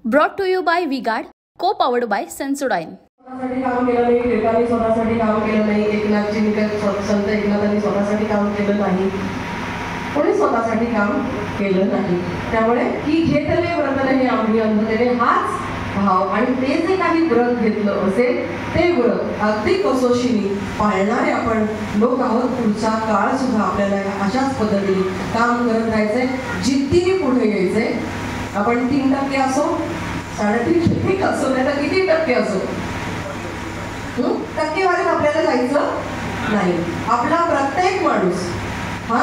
Brought to you by V-Guard, co-powered by Sensodyne. स्वतःसाठी काम केलं नाही, टिळकांनी स्वतःसाठी काम केलं नाही, एकनाथजींनी संत एकनाथांनी स्वतःसाठी काम केलं नाही, कोणी स्वतःसाठी काम केलं नाही. त्यामुळे की घेतले व्रतने हे आम्ही अंधतेने हाच भाव आणि ते जे काही व्रत घेतलं असेल ते व्रत अगदी कसोशीने पाळणारे आपण लोक आहोत. पुढचा काळ सुद्धा आपल्याला अशाच पद्धतीने काम करत राहायचंय, जिद्दीने पुढे यायचंय. आपण 3% असो, 3.5% असो, नाही तर किती टक्के असो, टक्केवारीत आपल्याला जायचं नाही. आपला प्रत्येक माणूस हा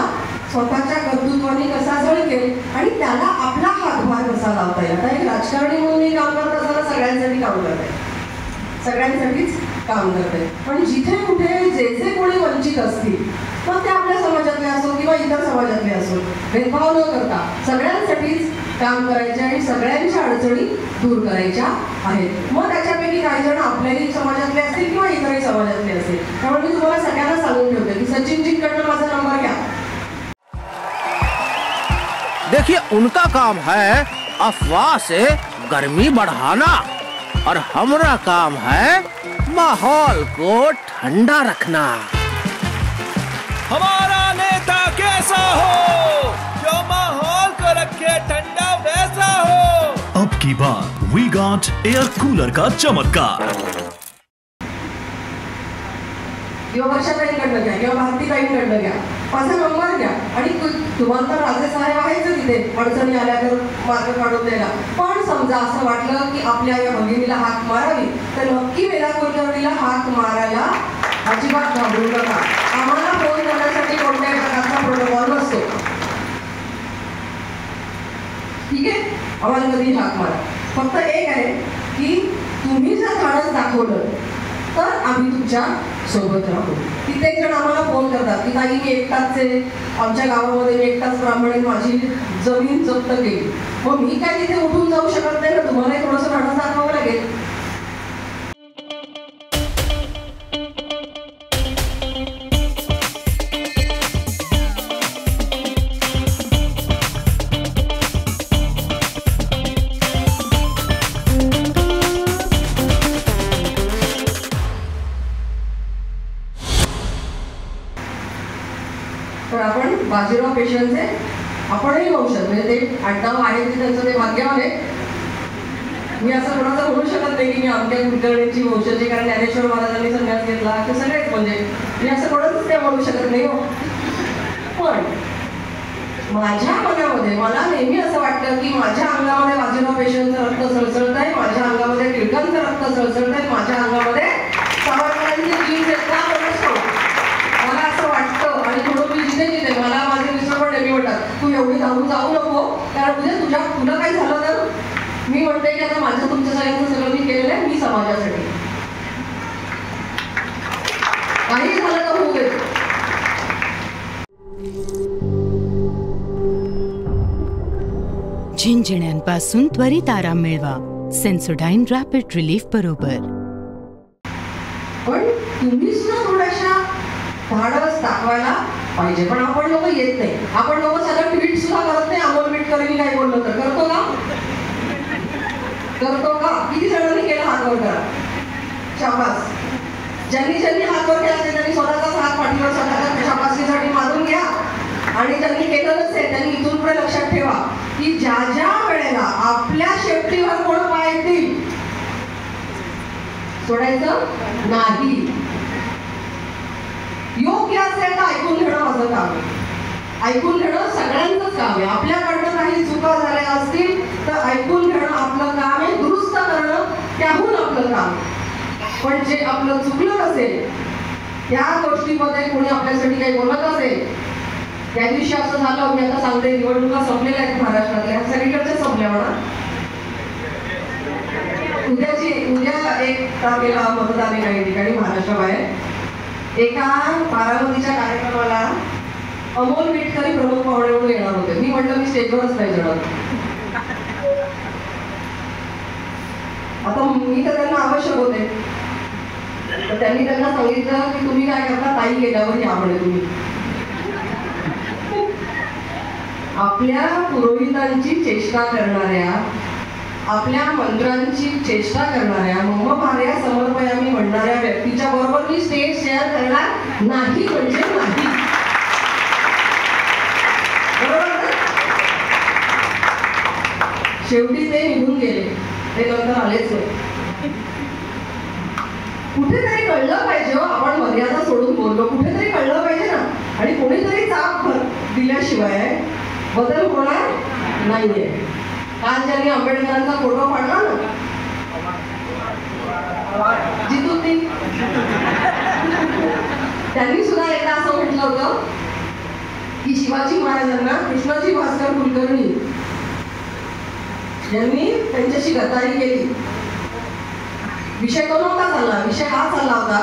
स्वतःच्या कर्तृत्वाने कसा झळकेल आणि त्याला आपला हातभार कसा लावता येईल. आता एक राजकारणी म्हणून काम करत असताना सगळ्यांसाठी काम करत आहे, सगळ्यांसाठीच काम करते. पण जिथे कुठे जे कोणी वंचित असतील, मग ते आपल्या समाजातले असो किंवा इतर समाजातले असो, भेदभाव न करता सगळ्यांसाठीच काम करायचे आणि सगळ्यांच्या अडचणी दूर करायच्या आहेत. मग त्याच्यापैकी काही जण आपल्याही समाजातले असतील किंवा इतरही समाजातले असतील. त्यामुळे मी तुम्हाला सगळ्यांना सांगून ठेवते की सचिनजींकडनं माझा नंबर घ्या. देखिए, उनका काम है अफवाह से गर्मी बढ़ाना और हमारा काम है माहौल को ठंडा रखना. हमारा नेता कैसा हो जो माहौल को रखे ठंडा वैसा हो. अब की बात वी-गार्ड एयर कूलर का चमत्कार. किंवा वर्षाताईंकडनं घ्या किंवा भारतीताईंकडनं घ्या, माझा नंबर घ्या. आणि तुम्हाला तर राजेसाहेब आहेच तिथे अडचणी आल्या तर मार्ग काढून द्यायला. पण समजा असं वाटलं की आपल्या या भगिनीला हाक मारावी, तर नक्की वेदा कुलकर्णीला हाक मारायला अजिबात घाबरू नका. आम्हाला फोन करण्यासाठी कोणत्याही प्रकारचा प्रोटोकॉल नसतो, ठीक आहे. आम्हाला कधी हाक मारा. फक्त एक आहे की तुम्ही जर धाडस दाखवलं तर आम्ही तुमच्या सोबत राहू. कित्येक जण आम्हाला फोन करतात की ताई मी एकटाच आहे, आमच्या गावामध्ये मी एकटाच ब्राह्मण, माझी जमीन जप्त केली. मग मी काय तिथे उठून जाऊ शकत नाही ना, तुम्हालाही थोडंसं धाडस दाखवावं लागेल. तर आपण बाजीराव पेशव्यांचे आपणही वंशज, म्हणजे ते आडनाव आहे ते त्यांचं ते भाग्यवान आहे. मी असं कोणाचं म्हणू शकत नाही की मी आमच्या कुलकर्णींची वंशज आहे, कारण ज्ञानेश्वर महाराजांनी संन्यास घेतला ते सगळेच, म्हणजे मी असं कोणाच ते म्हणू शकत नाही हो. पण माझ्या मनामध्ये मला नेहमी असं वाटतं की माझ्या अंगामध्ये बाजीराव पेशव्यांचं रक्त सळसळत आहे, माझ्या अंगामध्ये टिळकांचं रक्त सळसळत आहे, माझ्या अंगामध्ये सावरकरांची जीव येतात. मला असं वाटतं आणि थोडं मी जिथे मला माझे मिस्टर पण नेहमी म्हणतात तू एवढी धावून जाऊ नको, कारण उद्या तुला काही झालं तर. मी म्हणते की आता माझं तुमच्या सगळ्यांचं सगळं मी केलेलं आहे, मी समाजासाठी काही झालं तर होऊ दे. झिंझिण्यांपासून त्वरित आराम मिळवा सेन्सोडाईन रॅपिड रिलीफ बरोबर. पण तुम्ही सुद्धा थोड्याशा धाडस दाखवायला पाहिजे. पण आपण लोक येत नाही. आपण लोक साधं ट्विट सुद्धा करत नाही. अमोल मिटकरींनी काय बोललं तर करतो का? किती जणांनी केलं? हात वर करा. शाबास. ज्यांनी हात वर केला असेल त्यांनी स्वतःचाच हात पाठीवर स्वतःच्या शाबासकीसाठी मारून घ्या. आणि ज्यांनी केलं नसेल त्यांनी इथून पुढे लक्षात ठेवा की ज्या वेळेला आपल्या शेपटीवर कोण पाय देईल सोडायचं नाही. योग्य असेल तर ऐकून घेणं माझं काम आहे. ऐकून घेणं सगळ्यांचंच काम आहे. आपल्याकडनं काही चुका झाल्या असतील तर ऐकून घेणं आपलं काम आहे, दुरुस्त करणं त्याहून आपलं काम. पण जे आपलं चुकलं नसेल त्या गोष्टीमध्ये कोणी आपल्यासाठी काही बोलत असेल, त्या दिवशी असं झालं, मी आता सांगते, निवडणुका संपलेल्या आहेत महाराष्ट्रातल्या, सगळीकडच्या संपल्या म्हणा. उद्या 1 तारखेला मतदान आहे काही ठिकाणी महाराष्ट्राबाहेर. एका बारामतीच्या कार्यक्रमाला अमोल मिटकरी प्रमुख पाहुणे म्हणून येणार होते. मी म्हटलं मी स्टेजवरच नाही जाणार. आता मी तर त्यांना आवश्यक होते, तर त्यांनी त्यांना सांगितलं की तुम्ही काय करता, ताई गेल्यावर या म्हणे तुम्ही. आपल्या पुरोहितांची चेष्टा करणाऱ्या आपल्या मंत्रांची चेष्टा करणाऱ्या मम भार्या समर्पयामी म्हणणाऱ्या व्यक्तीच्या बरोबर मी स्टेज शेअर करणार नाही म्हणजे नाही. बरोबर ना? शेवटी ते निघून गेले, ते नंतर आलेच नाही. कुठेतरी कळलं पाहिजे, आपण मर्यादा सोडून बोललो, कुठेतरी कळलं पाहिजे ना. आणि कोणीतरी चाप दिल्याशिवाय बदल होणार नाहीये. काल ज्यांनी आंबेडकरांचा फोटो काढला ना, जितून त्यांनी सुद्धा एकदा असं म्हटलं होतं की शिवाजी महाराजांना कृष्णाजी भास्कर कुलकर्णी यांनी त्यांच्याशी गद्दारी केली. विषय तो नव्हता चालला, विषय हा चालला होता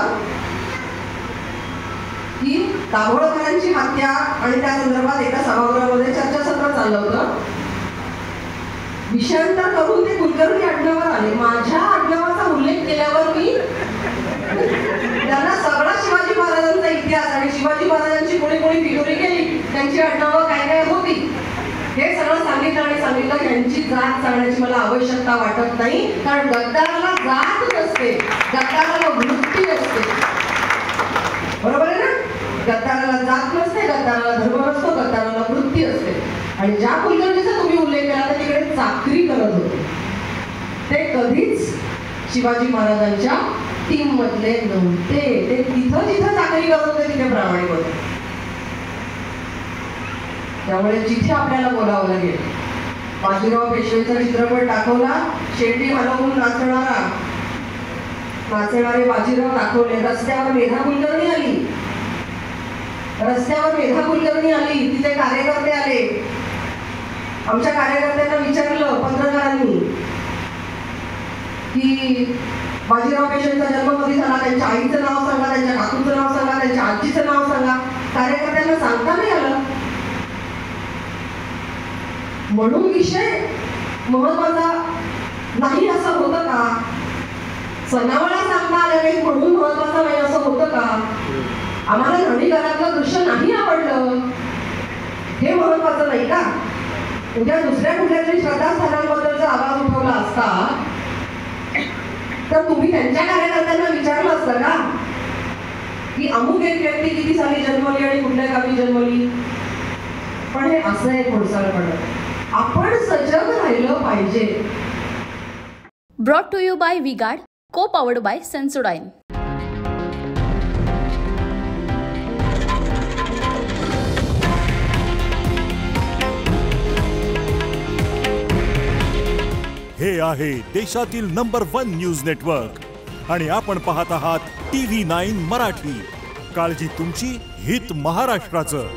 की दाभोळकरांची हत्या आणि त्या संदर्भात एका सभागृहामध्ये चर्चासत्र चाललं होतं. विषयांतर करून ते कुलकर्णी आडनावावर आले. माझ्या आडनावाचा उल्लेख केल्यावर मी त्यांना सगळा शिवाजी महाराजांचा इतिहास आणि शिवाजी महाराजांची कोणी कोणी फिगोरी केली, त्यांची आडनावं काय काय होती, हे सगळं सांगितलं आणि सांगितलं. यांची जात सांगण्याची मला आवश्यकता वाटत नाही, कारण गद्दाराला जात नसते, गद्दाराला वृत्ती असते. बरोबर आहे ना? गद्दाराला जात नसते, गद्दाराला धर्म नसतो, गद्दाराला वृत्ती असते. आणि ज्या कुलकर्णीचा तुम्ही उल्लेख केला तर तिकडे चाकरी करत होते, ते कधीच शिवाजी महाराजांच्या टीम मधले नव्हते. ते तिथं जिथं चाकरी करत होते तिथे प्रामाणिक होते. त्यामुळे जिथे आपल्याला बोलावं लागेल, बाजीराव पेशवेचा चित्रपट दाखवला, शेंडी हलवून नाचणारे बाजीराव दाखवले. रस्त्यावर मेधा कुलकर्णी आली, रस्त्यावर मेधा कुलकर्णी आली, तिथे कार्यकर्ते आले. आमच्या कार्यकर्त्यांना विचारलं पत्रकारांनी की बाजीराव पेशवेंचा जन्म कधी झाला, त्यांच्या आईचं नाव सांगा, त्यांच्या काकूचं नाव सांगा, त्यांच्या आजीचं नाव सांगा. कार्यकर्त्यांना सांगता नाही आलं. म्हणून विषय महत्वाचा नाही असं होतं का? सणावाळा सांगता आल्या नाही म्हणून महत्वाचं नाही असं होतं का? आम्हाला नवी घरातलं दृश्य नाही आवडलं हे महत्वाचं नाही का? उद्या दुसऱ्या कुठल्या तरी श्रद्धास्थानांबद्दल जर आवाज उठवला असता तर तुम्ही त्यांच्या कार्यकर्त्यांना विचारलं असतं का की अमुक एक व्यक्ती किती साली जन्मली आणि कुठल्या गावी जन्मली? पण हे असं आहे खोडसाळपणं. आपण सजग राहिलं पाहिजे. Brought to you bye V-Guard, को पॉवर्ड बाय सेन्सोडाइन. हे आहे देशातील नंबर 1 न्यूज नेटवर्क आणि आपण पाहत आहात TV9 मराठी. काळजी तुमची, हित महाराष्ट्राचं.